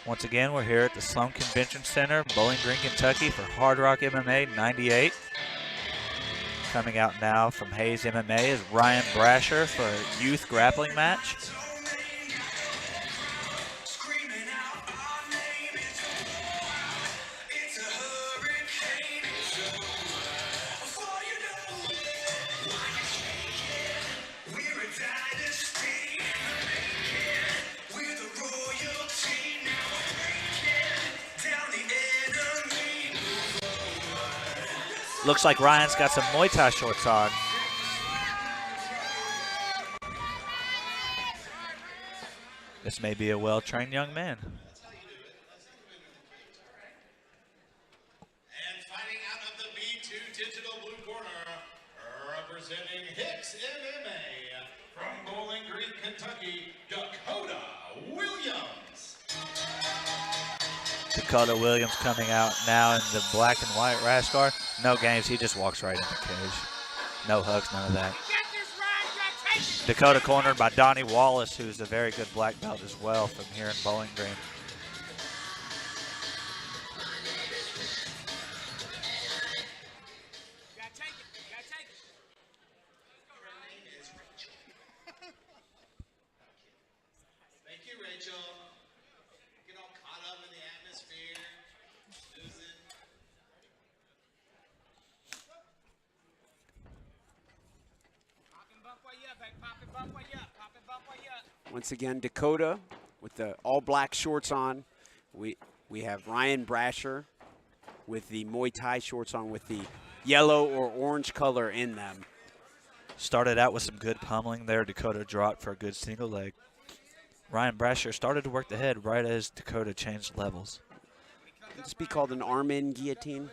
Once again, we're here at the Sloan Convention Center, Bowling Green, Kentucky for Hardrock MMA 98. Coming out now from Hayes MMA is Ryan Brasher for a youth grappling match. Looks like Ryan's got some Muay Thai shorts on. This may be a well-trained young man. And fighting out of the B2 Digital Blue Corner, representing Hicks MMA from Bowling Green, Kentucky, Dakota Williams. Dakota Williams coming out now in the black and white rash guard. No games, he just walks right in the cage. No hugs, none of that. Dakota cornered by Donnie Wallace, who's a very good black belt as well from here in Bowling Green. Thank you, Rachel. Get all caught up in the atmosphere. Once again, Dakota with the all-black shorts on. We have Ryan Brasher with the Muay Thai shorts on with the yellow or orange color in them. Started out with some good pummeling there. Dakota dropped for a good single leg. Ryan Brasher started to work the head right as Dakota changed levels. Could this be called an arm-in guillotine?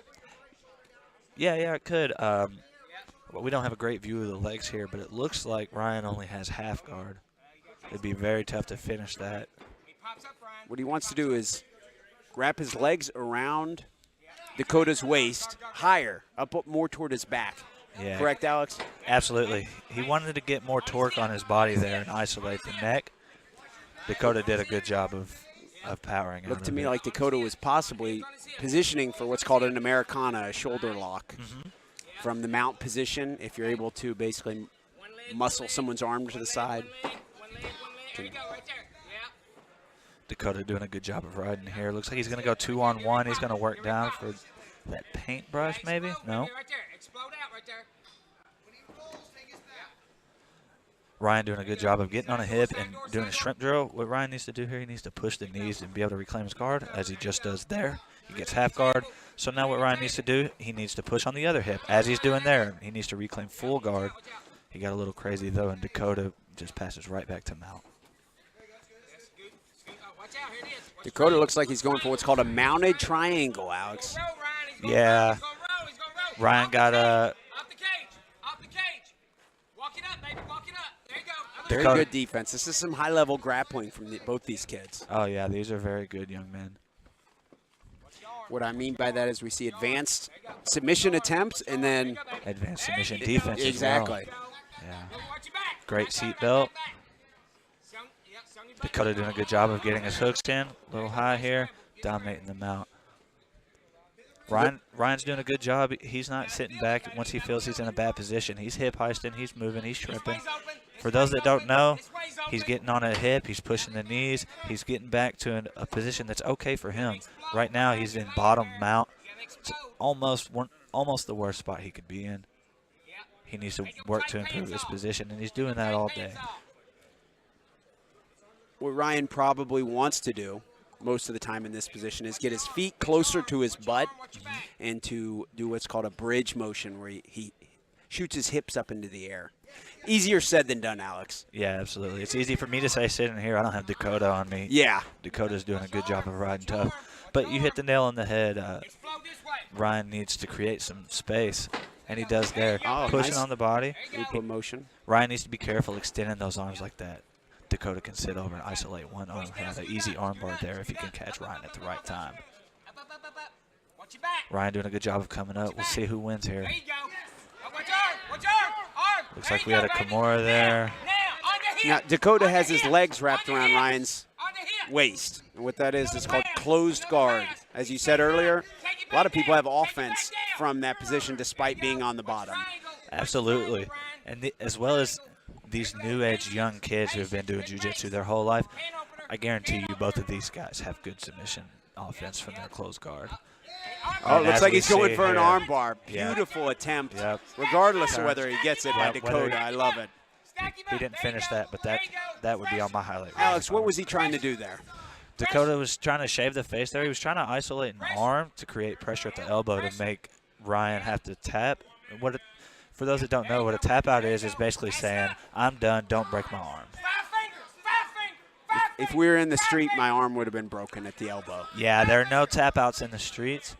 Yeah, it could. Well, we don't have a great view of the legs here, but it looks like Ryan only has half guard. It'd be very tough to finish that. What he wants to do is wrap his legs around Dakota's waist, higher, up more toward his back. Yeah. Correct, Alex? Absolutely. He wanted to get more torque on his body there and isolate the neck. Dakota did a good job of powering out. Looked to me like Dakota was possibly positioning for what's called an Americana, a shoulder lock. From the mount position, if you're able to basically muscle someone's arm to the side. Dakota doing a good job of riding here. Looks like he's going to go 2-on-1. He's going to work down for that paintbrush, maybe? No. Ryan doing a good job of getting on a hip and doing a shrimp drill. What Ryan needs to do here, he needs to push the knees and be able to reclaim his guard, as he just does there. He gets half guard. So now what Ryan needs to do, he needs to push on the other hip, as he's doing there. He needs to reclaim full guard. He got a little crazy, though, and Dakota just passes right back to mount. Dakota looks like he's going for what's called a mounted triangle, Alex. Yeah. Ryan got a... Very good defense. This is some high-level grappling from both these kids. Oh, yeah, these are very good young men. What I mean by that is we see advanced submission attempts and then advanced submission defense. Exactly. As well. Yeah. Great seat belt. Dakota doing a good job of getting his hooks in. A little high here, dominating the mount. Ryan's doing a good job. He's not sitting back once he feels he's in a bad position. He's hip heisting, he's moving, he's shrimping. For those that don't know, he's getting on a hip, he's pushing the knees, he's getting back to a position that's okay for him. Right now he's in bottom mount. It's almost the worst spot he could be in. He needs to work to improve his position, and he's doing that all day. What Ryan probably wants to do most of the time in this position is get his feet closer to his butt and to do what's called a bridge motion, where he shoots his hips up into the air. Easier said than done, Alex. Yeah, absolutely. It's easy for me to say sitting here. I don't have Dakota on me. Yeah. Dakota's doing a good job of riding tough. But you hit the nail on the head. Ryan needs to create some space, and he does there. Pushing on the body. Good motion. Ryan needs to be careful extending those arms like that. Dakota can sit over and isolate one arm, have an easy arm bar there if he can catch Ryan at the right time. Ryan doing a good job of coming up. We'll see who wins here. Looks like we had a Kimura there. Now, Dakota has his legs wrapped around Ryan's waist. And what that is called closed guard. As you said earlier, a lot of people have offense from that position despite being on the bottom. Absolutely. And as well as these new age young kids who have been doing jiu-jitsu their whole life, I guarantee you both of these guys have good submission offense from their closed guard. Oh, it looks like he's going for an here, arm bar. Yep. Beautiful attempt, Yep. regardless of Turns. whether he gets it by Yep, whether Dakota. I love it. He didn't finish that, but that would be on my highlight reel. Alex, what was he trying to do there? Dakota was trying to shave the face there. He was trying to isolate an arm to create pressure at the elbow to make Ryan have to tap. And for those that don't know, what a tap out is basically saying, I'm done, don't break my arm. If we were in the street, my arm would have been broken at the elbow. Yeah, there are no tap outs in the streets.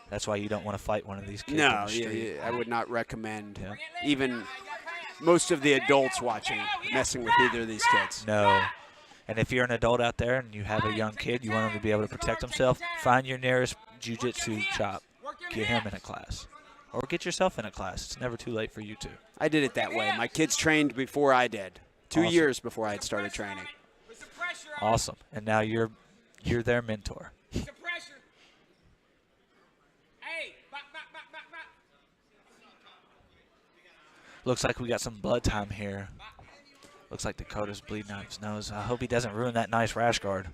That's why you don't want to fight one of these kids in No, the street. I would not recommend Yeah. even most of the adults watching messing with either of these kids. No. And if you're an adult out there and you have a young kid, you want him to be able to protect himself, find your nearest jiu-jitsu shop, get him in a class. Or get yourself in a class. It's never too late for you to. I did it that way. My kids trained before I did. 2 Awesome. years before I had started training. Awesome. And now you're their mentor. Looks like we got some blood time here. Looks like Dakota's bleeding out his nose. I hope he doesn't ruin that nice rash guard.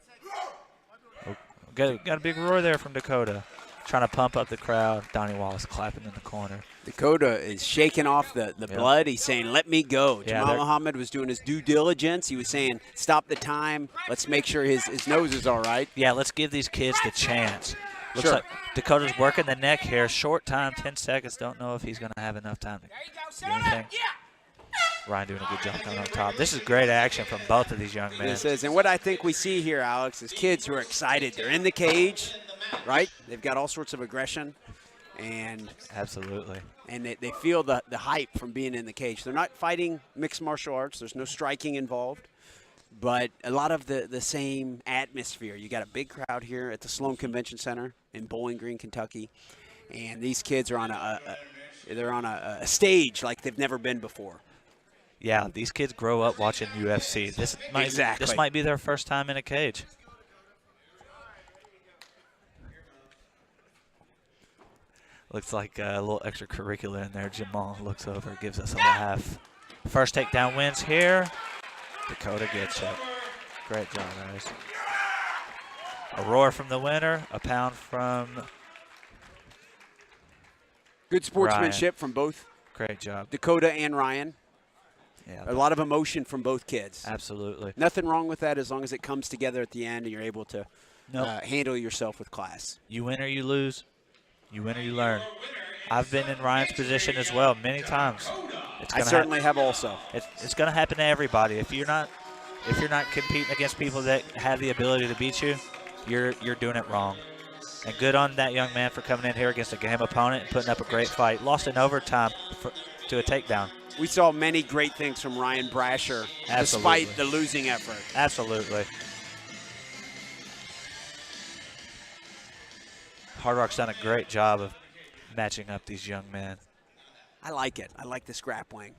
Oh, got a big roar there from Dakota. Trying to pump up the crowd. Donnie Wallace clapping in the corner. Dakota is shaking off the blood. He's saying, let me go. Yeah, Jamal Muhammad was doing his due diligence. He was saying, stop the time. Let's make sure his nose is all right. Yeah, let's give these kids the chance. Looks Sure. like Dakota's working the neck here. Short time, 10 seconds. Don't know if he's going to have enough time to do anything. Ryan doing a good job coming on top. This is great action from both of these young men. This is, and what I think we see here, Alex, is kids who are excited. They're in the cage, right? They've got all sorts of aggression, and Absolutely. they feel the hype from being in the cage. They're not fighting mixed martial arts. There's no striking involved, but a lot of the same atmosphere. You got a big crowd here at the Sloan Convention Center in Bowling Green, Kentucky, and these kids are on a stage like they've never been before. Yeah, these kids grow up watching UFC. This might be their first time in a cage. Looks like a little extracurricular in there. Jamal looks over, gives us a laugh. First takedown wins here. Dakota gets it. Great job, guys. A roar from the winner, a pound from Good sportsmanship from both Great job. Dakota and Ryan. Yeah, A lot of emotion from both kids. absolutely. Nothing wrong with that as long as it comes together at the end and you're able to Nope. handle yourself with class. You win or you lose. You win or you learn. I've been in Ryan's position as well many times. I certainly have also. It's going to happen to everybody. If you're not competing against people that have the ability to beat you, you're doing it wrong. And good on that young man for coming in here against a game opponent and putting up a great fight. Lost in overtime to a takedown. We saw many great things from Ryan Brasher Absolutely. despite the losing effort. Absolutely. Hardrock's done a great job of matching up these young men. I like it. I like this grappling.